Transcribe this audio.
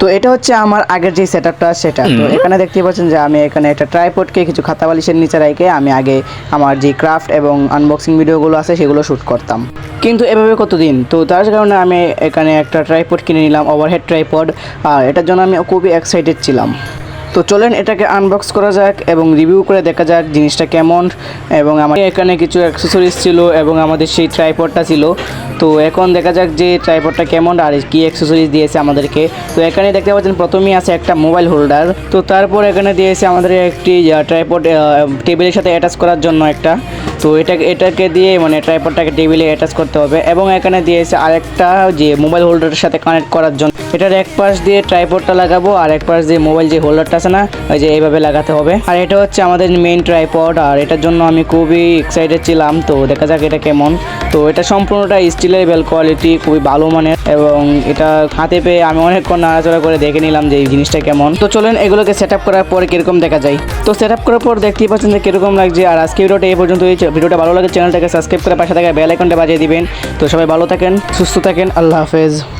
তো এটা হচ্ছে আমার আগের যে সেটআপটা সেটা। তো এখানে দেখতে পাচ্ছেন যে আমি এখানে একটা ট্রাইপডকে কিছু খাতা বালিশের নিচে রেখে আমি আগে আমার যে ক্রাফট এবং আনবক্সিং ভিডিওগুলো আছে সেগুলো শ্যুট করতাম। কিন্তু এভাবে কতদিন, তো তার কারণে আমি এখানে একটা ট্রাইপড কিনে নিলাম, ওভারহেড ট্রাইপড। আর এটার জন্য আমি খুবই এক্সাইটেড ছিলাম। তো চলেন এটাকে আনবক্স করা যাক এবং রিভিউ করে দেখা যাক জিনিসটা কেমন। এবং আমার এখানে কিছু অ্যাক্সেসরিজ ছিল এবং আমাদের সেই ট্রাইপডটা ছিল। তো এখন দেখা যাক যে ট্রাইপডটা কেমন আর কী অ্যাক্সেসরিজ দিয়েছে আমাদেরকে। তো এখানে দেখতে পাচ্ছেন প্রথমেই আছে একটা মোবাইল হোল্ডার। তো তারপর এখানে দিয়েছে আমাদের একটি ট্রাইপড টেবিলের সাথে অ্যাটাচ করার জন্য একটা। তো এটাকে দিয়ে মানে ট্রাইপডটাকে টেবিলে অ্যাটাচ করতে হবে। এবং এখানে দিয়েছে আরেকটা যে মোবাইল হোল্ডারের সাথে কানেক্ট করার জন্য। এটার এক পাশ দিয়ে ট্রাইপডটা লাগাবো আর এক পাশ দিয়ে মোবাইল যে হোল্ডারটা আছে না, ওই যে এইভাবে লাগাতে হবে। আর এটা হচ্ছে আমাদের মেইন ট্রাইপড, আর এটার জন্য আমি খুবই এক্সাইটেড ছিলাম। তো দেখা যাক এটা কেমন। তো এটা সম্পূর্ণটা স্টিলের বেল কোয়ালিটি, খুবই ভালো মানের। এবং এটা হাতে পেয়ে আমি অনেকক্ষণ নাড়াচড়া করে দেখে নিলাম যে এই জিনিসটা কেমন। তো চলেন এগুলোকে সেট আপ করার পরে কীরকম দেখা যায়। তো সেট আপ করার পর দেখতেই পাচ্ছেন যে কীরকম লাগছে। আর আজকে ভিডিওটা এই পর্যন্ত। ভিডিওটা ভালো লাগে চ্যানেলটাকে সাবস্ক্রাইব করে পাশে থাকা বেল আইকনটা বাজিয়ে দিবেন। তো সবাই ভালো থাকেন, সুস্থ থাকেন, আল্লাহ হাফেজ।